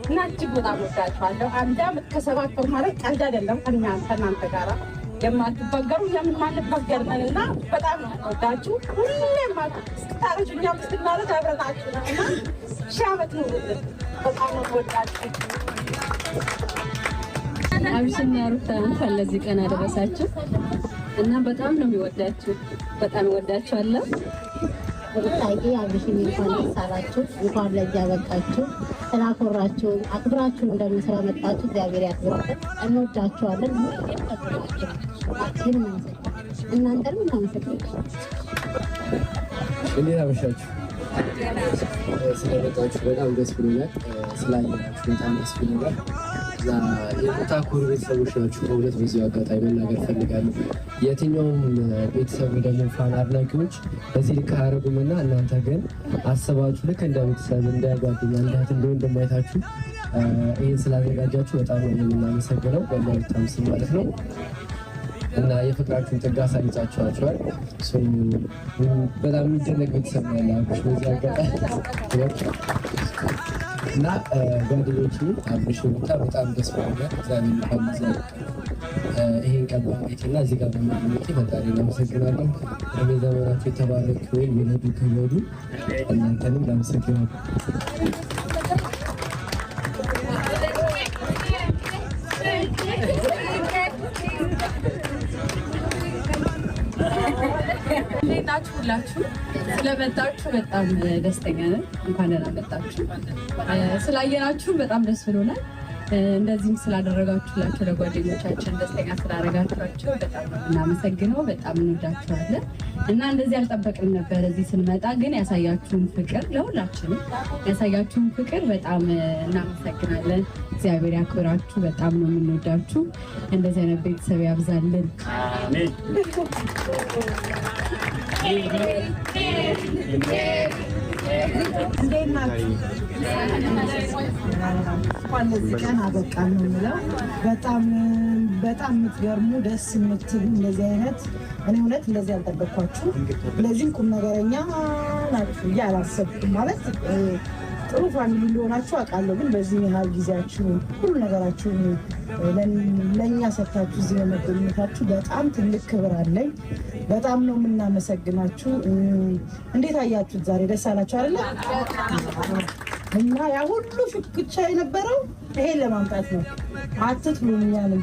እና እጅግ በጣም ወዳችኋለሁ። አንድ ዓመት ከ7 ወር ማለት ቀልድ አይደለም። ከእናንተ ጋር የማትበገሩ የማንበገር ነን እና በጣም ነው ወዳችሁ። ሁሌም ስታረጁ እኛም ስናረጅ አብረናችሁ ነው እና ሺህ ዓመት ኑሩልን። በጣም ነው ወዳችሁ። አብሽና ሩታ እንኳን ለዚህ ቀን አደረሳችሁ እና በጣም ነው የሚወዳችሁ። በጣም ወዳችኋለሁ። ሩታዬ አብሽን እንኳን ደስ አላችሁ፣ እንኳን ለዚህ አበቃችሁ። ስላኮራችሁ አክብራችሁ እንደምስራ መጣችሁ እግዚአብሔር ያክብርልን። እንወዳችኋለን። እናንተንም እናመሰግናለን። እንዴት አመሻችሁ? ስለመጣችሁ በጣም ደስ ብሎኛል። ስላየናችሁ በጣም ደስ ብሎኛል። የሩታ ኮር ቤተሰቦች ናችሁ። በእውነት በዚሁ አጋጣሚ መናገር ፈልጋለሁ። የትኛውም ቤተሰብ ደግሞ ፋን አድናቂዎች በዚህ ልክ አያደርጉምና እናንተ ግን አስባችሁ ልክ እንደ ቤተሰብ እንደ ጓደኛ እንደ እህት እንደ ወንድም አይታችሁ ይህን ስላዘጋጃችሁ በጣም ነው የምናመሰግነው በማለትም ስም ማለት ነው። እና የፍቅራችሁን ጥግ አሳይታችኋል። በጣም የሚደነቅ ቤተሰብ ነው ያላችሁ በዚህ አጋጣሚ እና ጓደኞቼ አብሽ ሩታ በጣም ደስ ብሎኛል። እግዚአብሔር ይመስገን ይሄን ቀን በማየቴና እዚህ ጋር በመገኘቴ ፈጣሪ አመሰግናለሁ። እድሜ ዘመናችሁ የተባረከ ይሁን። ይወዱ ከወዱ እናንተንም አመሰግናለሁ። ናችሁ ሁላችሁ ስለመጣችሁ በጣም ደስተኛ ነን። እንኳን ደህና መጣችሁ። ስላየናችሁ በጣም ደስ ብሎናል። እንደዚህም ስላደረጋችሁላችሁ ለጓደኞቻችን ደስተኛ ስላደረጋችኋቸው በጣም እናመሰግነው። በጣም እንወዳችኋለን እና እንደዚህ አልጠበቅንም ነበር። እዚህ ስንመጣ ግን ያሳያችሁን ፍቅር ለሁላችንም ያሳያችሁን ፍቅር በጣም እናመሰግናለን። እግዚአብሔር ያክብራችሁ። በጣም ነው የምንወዳችሁ። እንደዚህ አይነት ቤተሰብ ያብዛልን። አሜን። እንዴት ናችሁ? እንኳን ለዚህ ቀን አበቃን ነው የምለው። በጣም የምትገርሙ ደስ የምትሉ እንደዚህ አይነት እኔ እውነት እንደዚህ አልጠበቅኳችሁ። ለዚህም ቁም ነገረኛ ናችሁ ብዬ አላሰብኩም። ማለት ጥሩ ፋሚሊ እንደሆናችሁ አውቃለሁ፣ ግን በዚህ ያህል ጊዜያችሁ ሁሉ ነገራችሁን ለእኛ ሰጥታችሁ እዚህ በመገኘታችሁ በጣም ትልቅ ክብር አለኝ። በጣም ነው የምናመሰግናችሁ። እንዴት አያችሁት? ዛሬ ደስ አላችሁ አይደለ? እና ያ ሁሉ ሽኩቻ የነበረው ይሄን ለማምጣት ነው። አትጥሉም እኛንም።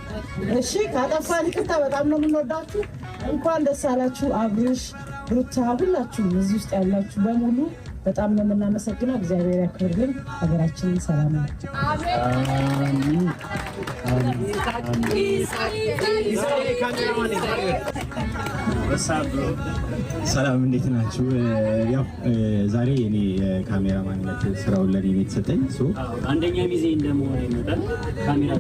እሺ ካጠፋን ይቅርታ። በጣም ነው የምንወዳችሁ። እንኳን ደስ አላችሁ። አብርሽ፣ ሩታ፣ ሁላችሁም እዚህ ውስጥ ያላችሁ በሙሉ በጣም ነው የምናመሰግነው። እግዚአብሔር ያክብርልን። ሀገራችንን ሰላም ነው። ሰላም እንዴት ናችሁ? ያው ዛሬ እኔ የካሜራማንነት ስራውን ለኔ የተሰጠኝ አንደኛ ጊዜ እንደመሆነ ይመጣል ካሜራ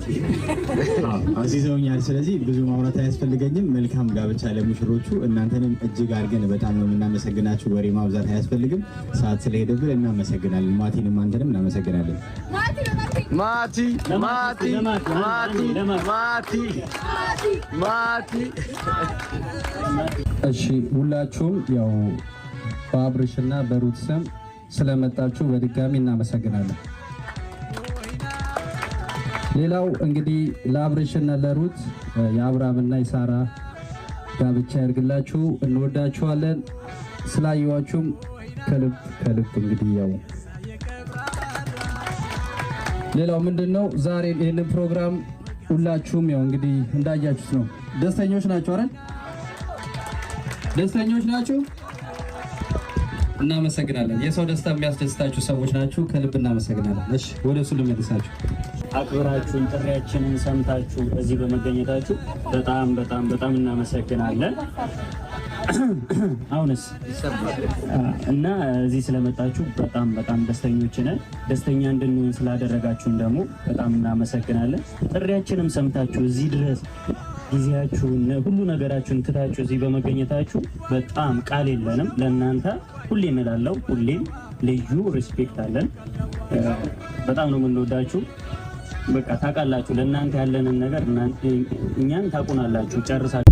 አዚዘውኛል። ስለዚህ ብዙ ማውራት አያስፈልገኝም። መልካም ጋብቻ ለሙሽሮቹ። እናንተንም እጅግ አድርገን በጣም ነው የምናመሰግናችሁ። ወሬ ማብዛት አያስፈልግም። ሰዓት ስለሄደብን እናመሰግናለን። ማቲንም አንተንም እናመሰግናለን። ማቲ እሺ ሁላችሁም ያው በአብርሽና በሩት ስም ስለመጣችሁ በድጋሚ እናመሰግናለን። ሌላው እንግዲህ ለአብርሽና ለሩት የአብርሃምና የሳራ ጋብቻ ያድርግላችሁ። እንወዳችኋለን። ስላየዋችሁም ከልብ እንግዲህ ያው ሌላው ምንድነው ዛሬ ይሄንን ፕሮግራም ሁላችሁም ያው እንግዲህ እንዳያችሁት ነው። ደስተኞች ናችሁ አይደል? ደስተኞች ናችሁ? እናመሰግናለን። የሰው ደስታ የሚያስደስታችሁ ሰዎች ናችሁ። ከልብ እናመሰግናለን። እሺ ወደሱ ልመልሳችሁ። አክብራችሁን ጥሪያችንን ሰምታችሁ እዚህ በመገኘታችሁ በጣም እናመሰግናለን። አሁንስ እና እዚህ ስለመጣችሁ በጣም ደስተኞች ነን። ደስተኛ እንድንሆን ስላደረጋችሁን ደግሞ በጣም እናመሰግናለን። ጥሪያችንም ሰምታችሁ እዚህ ድረስ ጊዜያችሁን ሁሉ ነገራችሁን ትታችሁ እዚህ በመገኘታችሁ በጣም ቃል የለንም ለእናንተ። ሁሌም እላለሁ፣ ሁሌም ልዩ ሪስፔክት አለን። በጣም ነው የምንወዳችሁ። በቃ ታውቃላችሁ፣ ለእናንተ ያለንን ነገር እኛን ታውቁናላችሁ ጨርሳችሁ